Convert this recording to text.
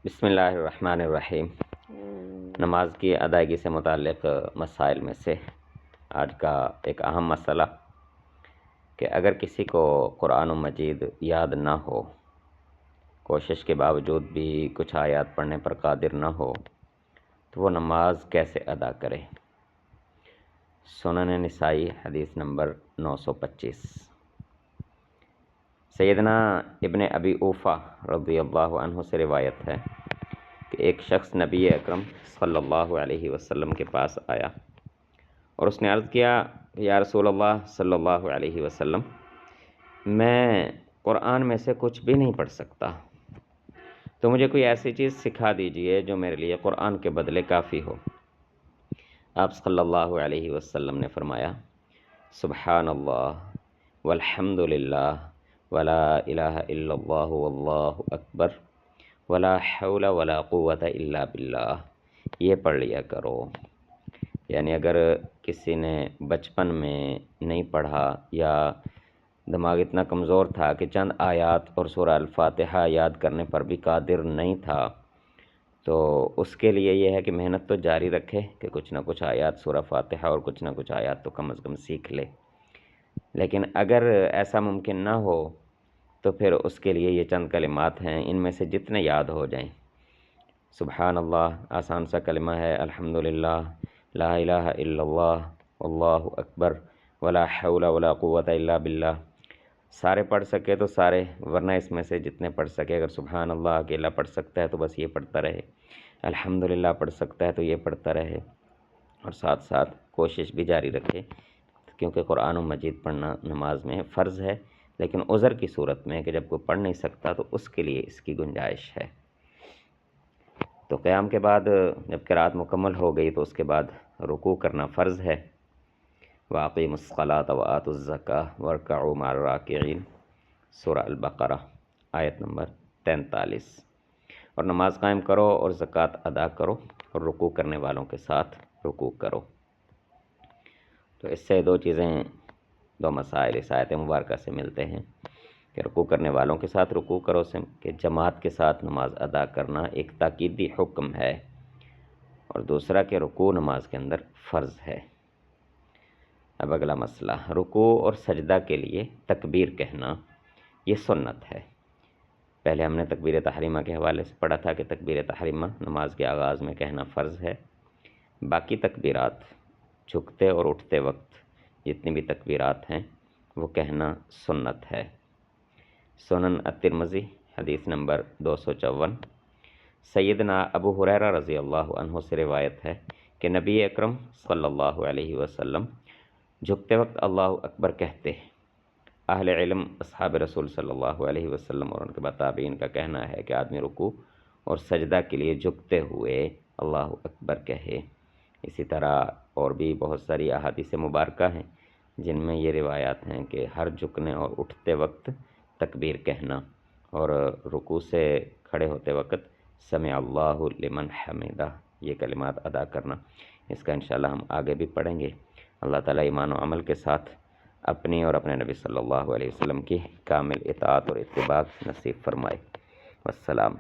بسم اللہ الرحمن الرحیم۔ نماز کی ادائیگی سے متعلق مسائل میں سے آج کا ایک اہم مسئلہ کہ اگر کسی کو قرآن مجید یاد نہ ہو، کوشش کے باوجود بھی کچھ آیات پڑھنے پر قادر نہ ہو، تو وہ نماز کیسے ادا کرے؟ سنن نسائی حدیث نمبر 925۔ سیدنا ابن ابی اوفا رضی اللہ عنہ سے روایت ہے کہ ایک شخص نبی اکرم صلی اللہ علیہ وسلم کے پاس آیا اور اس نے عرض کیا، یا رسول اللہ صلی اللہ علیہ وسلم، میں قرآن میں سے کچھ بھی نہیں پڑھ سکتا، تو مجھے کوئی ایسی چیز سکھا دیجئے جو میرے لیے قرآن کے بدلے کافی ہو۔ آپ صلی اللہ علیہ وسلم نے فرمایا، سبحان اللہ والحمد للہ ولا الہ الا اللہ واللہ اکبر ولا حول ولا قوت الا باللہ، یہ پڑھ لیا کرو۔ یعنی اگر کسی نے بچپن میں نہیں پڑھا یا دماغ اتنا کمزور تھا کہ چند آیات اور سورہ الفاتحہ یاد کرنے پر بھی قادر نہیں تھا، تو اس کے لیے یہ ہے کہ محنت تو جاری رکھے کہ کچھ نہ کچھ آیات سورہ فاتحہ اور کچھ نہ کچھ آیات تو کم از کم سیکھ لے۔ لیکن اگر ایسا ممکن نہ ہو تو پھر اس کے لیے یہ چند کلمات ہیں، ان میں سے جتنے یاد ہو جائیں۔ سبحان اللہ آسان سا کلمہ ہے، الحمدللہ، لا الہ الا اللہ، اللہ اکبر، ولا حول ولا قوت الا باللہ، سارے پڑھ سکے تو سارے، ورنہ اس میں سے جتنے پڑھ سکے۔ اگر سبحان اللہ اکیلا پڑھ سکتا ہے تو بس یہ پڑھتا رہے، الحمدللہ پڑھ سکتا ہے تو یہ پڑھتا رہے، اور ساتھ ساتھ کوشش بھی جاری رکھے، کیونکہ قرآن مجید پڑھنا نماز میں فرض ہے، لیکن عذر کی صورت میں کہ جب کوئی پڑھ نہیں سکتا تو اس کے لیے اس کی گنجائش ہے۔ تو قیام کے بعد جب قرات مکمل ہو گئی تو اس کے بعد رکوع کرنا فرض ہے۔ وَأَقِیمُوا الصَّلَاةَ وَآتُوا الزَّکَاةَ وَارْکَعُوا مَعَ الرَّاکِعِینَ، سورہ البقرہ آیت نمبر 43۔ اور نماز قائم کرو اور زکوٰۃ ادا کرو اور رکوع کرنے والوں کے ساتھ رکوع کرو۔ تو اس سے دو مسائل اس آیت مبارکہ سے ملتے ہیں کہ رکوع کرنے والوں کے ساتھ رکوع کرو سے کہ جماعت کے ساتھ نماز ادا کرنا ایک تاکیدی حکم ہے، اور دوسرا کہ رکوع نماز کے اندر فرض ہے۔ اب اگلا مسئلہ، رکوع اور سجدہ کے لیے تکبیر کہنا یہ سنت ہے۔ پہلے ہم نے تکبیر تحریمہ کے حوالے سے پڑھا تھا کہ تکبیر تحریمہ نماز کے آغاز میں کہنا فرض ہے، باقی تکبیرات جھکتے اور اٹھتے وقت جتنی بھی تکبیرات ہیں وہ کہنا سنت ہے۔ سنن الترمذی حدیث نمبر 254۔ سیدنا ابو ہریرہ رضی اللہ عنہ سے روایت ہے کہ نبی اکرم صلی اللہ علیہ وسلم جھکتے وقت اللہ اکبر کہتے۔ اہل علم اصحاب رسول صلی اللہ علیہ وسلم اور ان کے بعد تابعین کا کہنا ہے کہ آدمی رکوع اور سجدہ کے لیے جھکتے ہوئے اللہ اکبر کہے۔ اسی طرح اور بھی بہت ساری احادیث مبارکہ ہیں جن میں یہ روایات ہیں کہ ہر جھکنے اور اٹھتے وقت تکبیر کہنا، اور رکوع سے کھڑے ہوتے وقت سمع اللہ لمن حمدہ، یہ کلمات ادا کرنا۔ اس کا انشاءاللہ ہم آگے بھی پڑھیں گے۔ اللہ تعالیٰ ایمان و عمل کے ساتھ اپنی اور اپنے نبی صلی اللہ علیہ وسلم کی کامل اطاعت اور اتباع نصیب فرمائے۔ والسلام۔